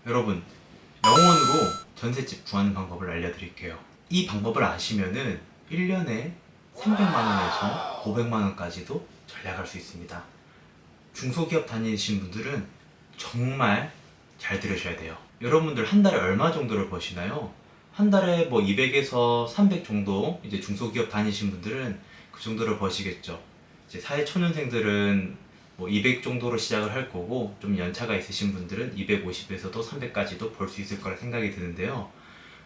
여러분, 영원으로 전셋집 구하는 방법을 알려드릴게요. 이 방법을 아시면은 1년에 300만원에서 500만원까지도 전략할 수 있습니다. 중소기업 다니신 분들은 정말 잘 들으셔야 돼요. 여러분들 한 달에 얼마 정도를 버시나요? 한 달에 뭐 200에서 300 정도, 이제 중소기업 다니신 분들은 그 정도를 버시겠죠. 이제 사회초년생들은 뭐 200 정도로 시작을 할 거고, 좀 연차가 있으신 분들은 250에서도 300까지도 벌 수 있을 거라 생각이 드는데요.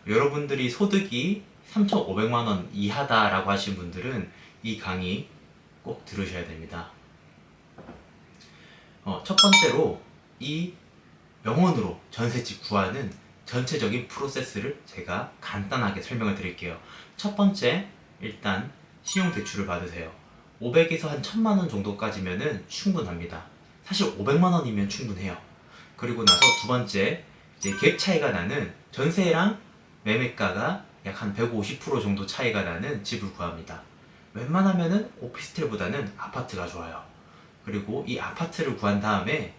여러분들이 소득이 3,500만원 이하다라고 하신 분들은 이 강의 꼭 들으셔야 됩니다. 첫 번째로 이 명원으로 전셋집 구하는 전체적인 프로세스를 제가 간단하게 설명을 드릴게요. 첫 번째, 일단 신용대출을 받으세요. 500에서 한 1000만원 정도까지면은 충분합니다. 사실 500만원이면 충분해요. 그리고 나서 두 번째, 이제 갭 차이가 나는 전세랑 매매가가 약 한 150% 정도 차이가 나는 집을 구합니다. 웬만하면은 오피스텔보다는 아파트가 좋아요. 그리고 이 아파트를 구한 다음에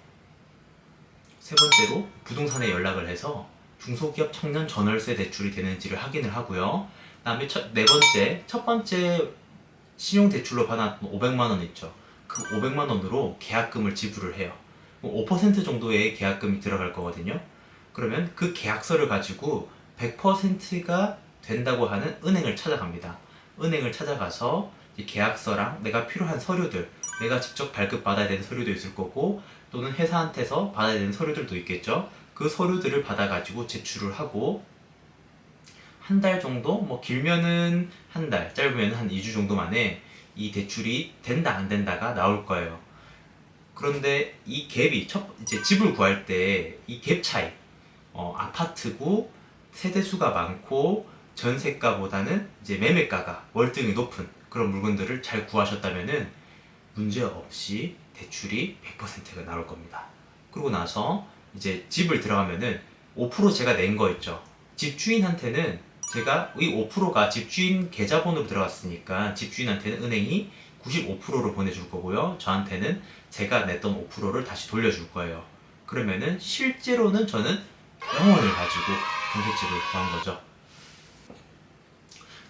세 번째로 부동산에 연락을 해서 중소기업 청년 전월세 대출이 되는지를 확인을 하고요. 그다음에 네 번째, 첫 번째 신용대출로 받았던 500만원 있죠. 그 500만원으로 계약금을 지불을 해요. 5% 정도의 계약금이 들어갈 거거든요. 그러면 그 계약서를 가지고 100%가 된다고 하는 은행을 찾아갑니다. 은행을 찾아가서 계약서랑 내가 필요한 서류들, 내가 직접 발급받아야 되는 서류도 있을 거고, 또는 회사한테서 받아야 되는 서류들도 있겠죠. 그 서류들을 받아가지고 제출을 하고, 한 달 정도, 뭐 길면은 한 달, 짧으면 한 2주 정도 만에 이 대출이 된다 안 된다가 나올 거예요. 그런데 이 갭이 이제 집을 구할 때 이 갭 차이, 아파트고 세대수가 많고 전세가보다는 이제 매매가가 월등히 높은 그런 물건들을 잘 구하셨다면은 문제 없이 대출이 100%가 나올 겁니다. 그러고 나서 이제 집을 들어가면은 5% 제가 낸 거 있죠. 집주인한테는 제가 이 5%가 집주인 계좌번호로 들어갔으니까 집주인한테는 은행이 95%로 보내줄 거고요. 저한테는 제가 냈던 5%를 다시 돌려줄 거예요. 그러면은 실제로는 저는 영원을 가지고 전셋집을 구한 거죠.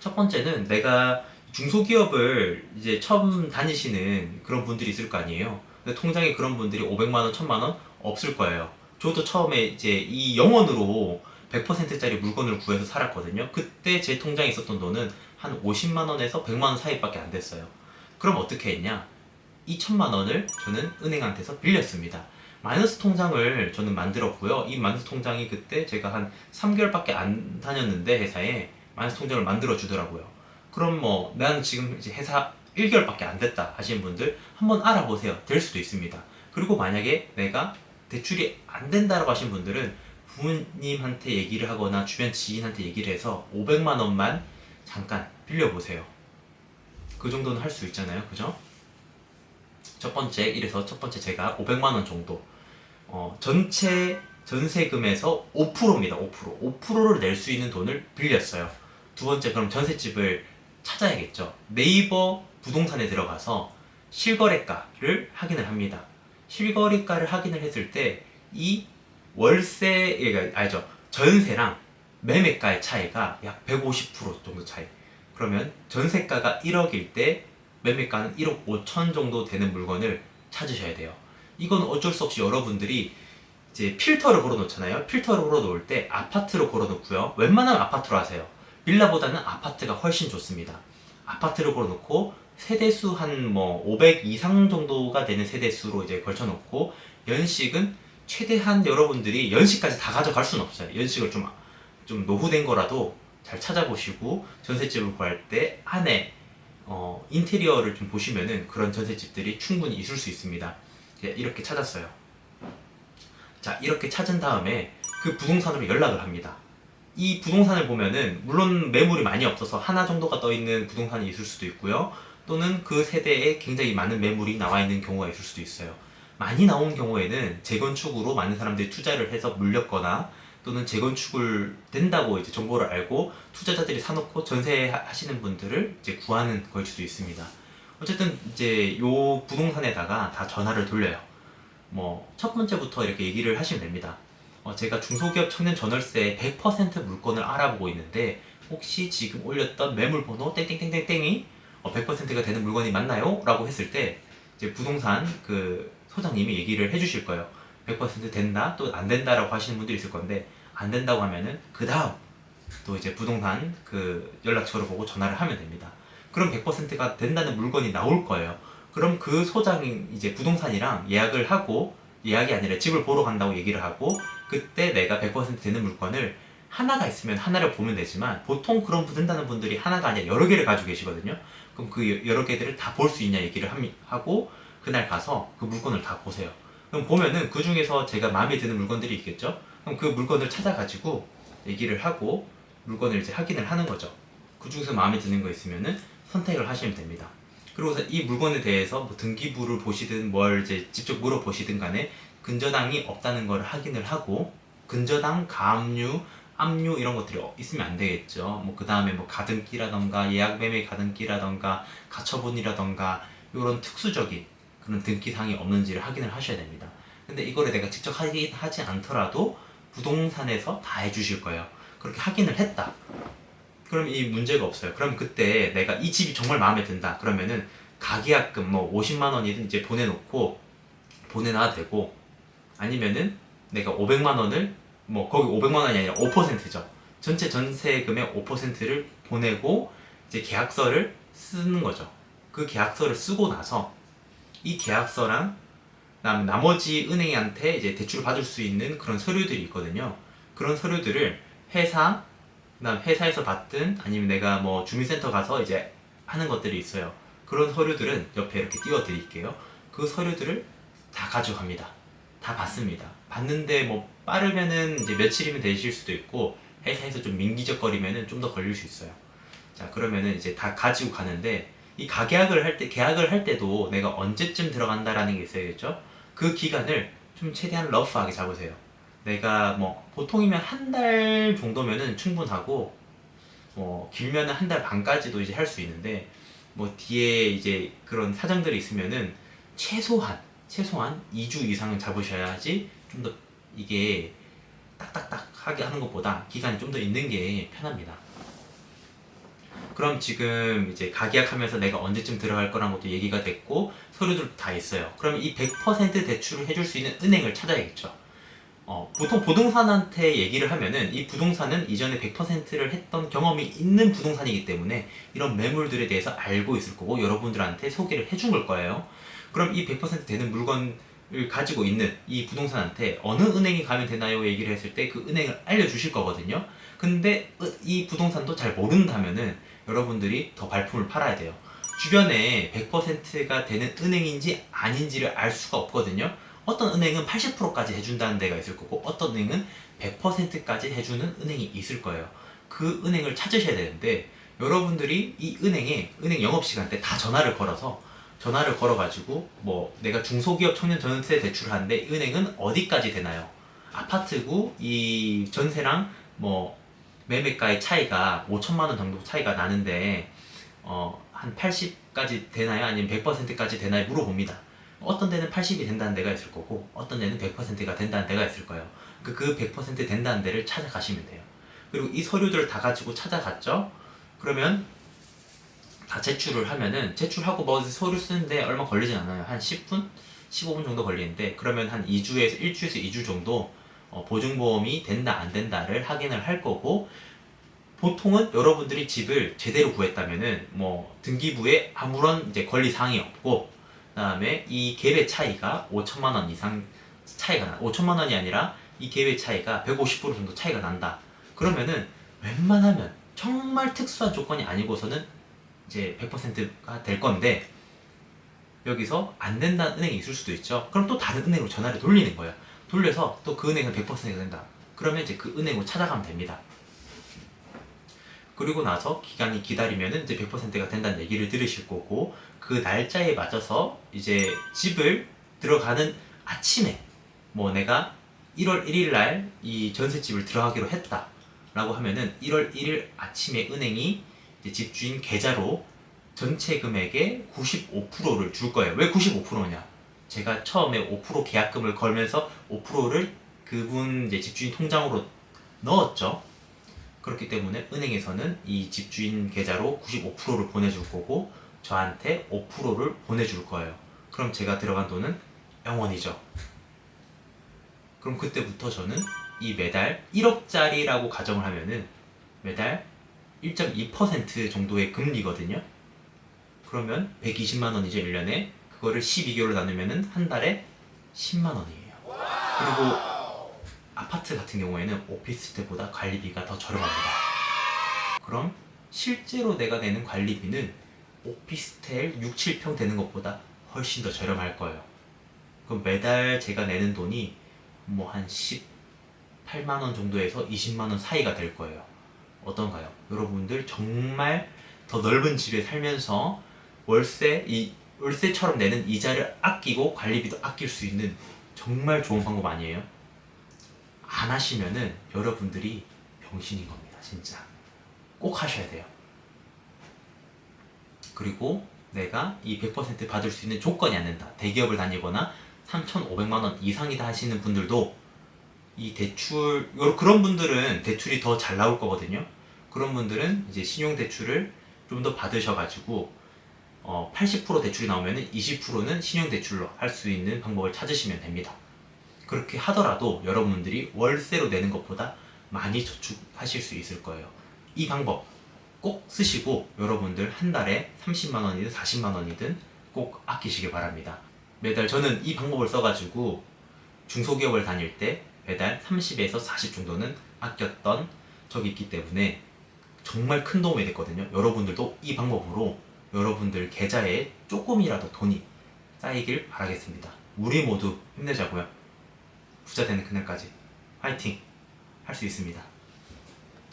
첫 번째는 내가 중소기업을 이제 처음 다니시는 그런 분들이 있을 거 아니에요. 근데 통장에 그런 분들이 500만원, 1000만원 없을 거예요. 저도 처음에 이제 이 영원으로 100%짜리 물건을 구해서 살았거든요. 그때 제 통장에 있었던 돈은 한 50만원에서 100만원 사이밖에 안 됐어요. 그럼 어떻게 했냐? 이 1000만원을 저는 은행한테서 빌렸습니다. 마이너스 통장을 저는 만들었고요. 이 마이너스 통장이 그때 제가 한 3개월밖에 안 다녔는데 회사에 마이너스 통장을 만들어 주더라고요. 그럼 뭐 나는 지금 이제 회사 1개월밖에 안 됐다 하시는 분들 한번 알아보세요. 될 수도 있습니다. 그리고 만약에 내가 대출이 안 된다라고 하신 분들은 부모님한테 얘기를 하거나 주변 지인한테 얘기를 해서 500만 원만 잠깐 빌려보세요. 그 정도는 할 수 있잖아요. 그죠? 이래서 첫 번째 제가 500만 원 정도 전체 전세금에서 5%입니다. 5%. 5%를 낼 수 있는 돈을 빌렸어요. 두 번째, 그럼 전셋집을 찾아야겠죠. 네이버 부동산에 들어가서 실거래가를 확인을 합니다. 실거래가를 확인을 했을 때 이 월세, 아니죠. 전세랑 매매가의 차이가 약 150% 정도 차이. 그러면 전세가가 1억일 때 매매가는 1억 5천 정도 되는 물건을 찾으셔야 돼요. 이건 어쩔 수 없이 여러분들이 이제 필터를 걸어 놓잖아요. 필터를 걸어 놓을 때 아파트로 걸어 놓고요. 웬만하면 아파트로 하세요. 빌라보다는 아파트가 훨씬 좋습니다. 아파트를 걸어 놓고 세대수 한 뭐 500 이상 정도가 되는 세대수로 이제 걸쳐 놓고, 연식은 최대한 여러분들이 연식까지 다 가져갈 수는 없어요. 연식을 좀 노후된 거라도 잘 찾아보시고 전셋집을 구할 때 안에 인테리어를 좀 보시면은 그런 전셋집들이 충분히 있을 수 있습니다. 이렇게 찾았어요. 자, 이렇게 찾은 다음에 그 부동산으로 연락을 합니다. 이 부동산을 보면은 물론 매물이 많이 없어서 하나 정도가 떠 있는 부동산이 있을 수도 있고요. 또는 그 세대에 굉장히 많은 매물이 나와 있는 경우가 있을 수도 있어요. 많이 나온 경우에는 재건축으로 많은 사람들이 투자를 해서 물렸거나, 또는 재건축을 된다고 이제 정보를 알고 투자자들이 사놓고 전세하시는 분들을 이제 구하는 걸 수도 있습니다. 어쨌든 이제 요 부동산에다가 다 전화를 돌려요. 뭐 첫 번째부터 이렇게 얘기를 하시면 됩니다. 제가 중소기업 청년 전월세 100% 물건을 알아보고 있는데 혹시 지금 올렸던 매물번호 땡땡땡땡땡이 100%가 되는 물건이 맞나요? 라고 했을 때 이제 부동산 그 소장님이 얘기를 해주실 거예요. 100% 된다 또 안 된다라고 하시는 분들이 있을 건데 안 된다고 하면은 그 다음 또 이제 부동산 그 연락처를 보고 전화를 하면 됩니다. 그럼 100%가 된다는 물건이 나올 거예요. 그럼 그 소장이 이제 부동산이랑 예약을 하고 예약이 아니라 집을 보러 간다고 얘기를 하고 그때 내가 100% 되는 물건을 하나가 있으면 하나를 보면 되지만 보통 그런 된다는 분들이 하나가 아니라 여러 개를 가지고 계시거든요. 그럼 그 여러 개들을 다 볼 수 있냐 얘기를 하고 그날 가서 그 물건을 다 보세요. 그럼 보면은 그 중에서 제가 마음에 드는 물건들이 있겠죠. 그럼 그 물건을 찾아가지고 얘기를 하고 물건을 이제 확인을 하는 거죠. 그 중에서 마음에 드는 거 있으면은 선택을 하시면 됩니다. 그리고서 이 물건에 대해서 뭐 등기부를 보시든 뭘 이제 직접 물어보시든 간에 근저당이 없다는 걸 확인을 하고 근저당, 가압류, 압류 이런 것들이 있으면 안 되겠죠. 뭐 그 다음에 뭐 가등기라던가 예약매매 가등기라던가 가처분이라던가 이런 특수적인 그런 등기사항이 없는지를 확인을 하셔야 됩니다. 근데 이거를 내가 직접 하지 않더라도 부동산에서 다 해주실 거예요. 그렇게 확인을 했다. 그럼 이 문제가 없어요. 그럼 그때 내가 이 집이 정말 마음에 든다. 그러면은 가계약금 뭐 50만 원이든 이제 보내놔도 되고 아니면은 내가 500만 원을 뭐 거기 500만 원이 아니라 5%죠. 전체 전세금의 5%를 보내고 이제 계약서를 쓰는 거죠. 그 계약서를 쓰고 나서 이 계약서랑 그다음에 나머지 은행한테 이제 대출을 받을 수 있는 그런 서류들이 있거든요. 그런 서류들을 그다음 회사에서 받든 아니면 내가 뭐 주민센터 가서 이제 하는 것들이 있어요. 그런 서류들은 옆에 이렇게 띄워 드릴게요. 그 서류들을 다 가져갑니다. 다 받습니다. 받는데 뭐 빠르면은 이제 며칠이면 되실 수도 있고 회사에서 좀 민기적거리면은 좀 더 걸릴 수 있어요. 자, 그러면은 이제 다 가지고 가는데 이 계약을 할 때도 내가 언제쯤 들어간다라는 게 있어야겠죠? 그 기간을 좀 최대한 러프하게 잡으세요. 내가 뭐 보통이면 한 달 정도면은 충분하고 뭐 길면은 한 달 반까지도 이제 할 수 있는데 뭐 뒤에 이제 그런 사정들이 있으면은 최소한 2주 이상은 잡으셔야지 좀 더 이게 딱딱딱 하게 하는 것보다 기간이 좀 더 있는 게 편합니다. 그럼 지금 이제 가계약하면서 내가 언제쯤 들어갈 거란 것도 얘기가 됐고 서류들 다 있어요. 그럼 이 100% 대출을 해줄 수 있는 은행을 찾아야겠죠. 보통 부동산한테 얘기를 하면은 이 부동산은 이전에 100%를 했던 경험이 있는 부동산이기 때문에 이런 매물들에 대해서 알고 있을 거고 여러분들한테 소개를 해준 걸 거예요. 그럼 이 100% 되는 물건을 가지고 있는 이 부동산한테 어느 은행이 가면 되나요? 얘기를 했을 때 그 은행을 알려주실 거거든요. 근데 이 부동산도 잘 모른다면은 여러분들이 더 발품을 팔아야 돼요. 주변에 100%가 되는 은행인지 아닌지를 알 수가 없거든요. 어떤 은행은 80%까지 해준다는 데가 있을 거고 어떤 은행은 100%까지 해주는 은행이 있을 거예요. 그 은행을 찾으셔야 되는데 여러분들이 이 은행 영업시간 때 다 전화를 걸어가지고 뭐 내가 중소기업 청년 전세 대출을 하는데 이 은행은 어디까지 되나요? 아파트구 이 전세랑 뭐 매매가의 차이가 5천만 원 정도 차이가 나는데 한 80까지 되나요? 아니면 100%까지 되나요? 물어봅니다. 어떤 데는 80이 된다는 데가 있을 거고 어떤 데는 100%가 된다는 데가 있을 거예요. 그 100% 된다는 데를 찾아가시면 돼요. 그리고 이 서류들을 다 가지고 찾아갔죠? 그러면 다 제출을 하면은 제출하고 뭐 서류 쓰는데 얼마 걸리진 않아요. 한 10분? 15분 정도 걸리는데 그러면 한 1주에서 2주 정도 보증보험이 된다 안 된다를 확인을 할 거고 보통은 여러분들이 집을 제대로 구했다면은 뭐 등기부에 아무런 이제 권리 사항이 없고 그다음에 이 갭의 차이가 5천만 원 이상 차이가 나 5천만 원이 아니라 이 갭의 차이가 150% 정도 차이가 난다. 그러면은 웬만하면 정말 특수한 조건이 아니고서는 이제 100%가 될 건데 여기서 안 된다는 은행이 있을 수도 있죠. 그럼 또 다른 은행으로 전화를 돌리는 거예요. 돌려서 또 그 은행은 100%가 된다. 그러면 이제 그 은행으로 찾아가면 됩니다. 그리고 나서 기간이 기다리면은 이제 100%가 된다는 얘기를 들으실 거고 그 날짜에 맞춰서 이제 집을 들어가는 아침에 뭐 내가 1월 1일 날 이 전셋집을 들어가기로 했다 라고 하면은 1월 1일 아침에 은행이 이제 집주인 계좌로 전체 금액의 95%를 줄 거예요. 왜 95%냐? 제가 처음에 5% 계약금을 걸면서 5%를 그분 이제 집주인 통장으로 넣었죠. 그렇기 때문에 은행에서는 이 집주인 계좌로 95%를 보내줄 거고 저한테 5%를 보내줄 거예요. 그럼 제가 들어간 돈은 0원이죠. 그럼 그때부터 저는 이 매달 1억짜리라고 가정을 하면은 매달 1.2% 정도의 금리거든요. 그러면 120만 원이죠, 1년에. 그거를 12개월로 나누면은 한 달에 10만 원이에요. 그리고 아파트 같은 경우에는 오피스텔보다 관리비가 더 저렴합니다. 그럼 실제로 내가 내는 관리비는 오피스텔 6, 7평 되는 것보다 훨씬 더 저렴할 거예요. 그럼 매달 제가 내는 돈이 뭐 한 18만 원 정도에서 20만 원 사이가 될 거예요. 어떤가요? 여러분들 정말 더 넓은 집에 살면서 월세처럼 내는 이자를 아끼고 관리비도 아낄 수 있는 정말 좋은 방법 아니에요? 안 하시면은 여러분들이 병신인 겁니다. 진짜 꼭 하셔야 돼요. 그리고 내가 이 100% 받을 수 있는 조건이 안 된다. 대기업을 다니거나 3,500만 원 이상이다 하시는 분들도 이 대출, 그런 분들은 대출이 더 잘 나올 거거든요. 그런 분들은 이제 신용대출을 좀 더 받으셔가지고 80% 대출이 나오면 20%는 신용대출로 할 수 있는 방법을 찾으시면 됩니다. 그렇게 하더라도 여러분들이 월세로 내는 것보다 많이 저축하실 수 있을 거예요. 이 방법 꼭 쓰시고 여러분들 한 달에 30만 원이든 40만 원이든 꼭 아끼시길 바랍니다. 매달 저는 이 방법을 써가지고 중소기업을 다닐 때 매달 30에서 40 정도는 아꼈던 적이 있기 때문에 정말 큰 도움이 됐거든요. 여러분들도 이 방법으로 여러분들 계좌에 조금이라도 돈이 쌓이길 바라겠습니다. 우리 모두 힘내자고요. 부자 되는 그날까지 화이팅! 할 수 있습니다.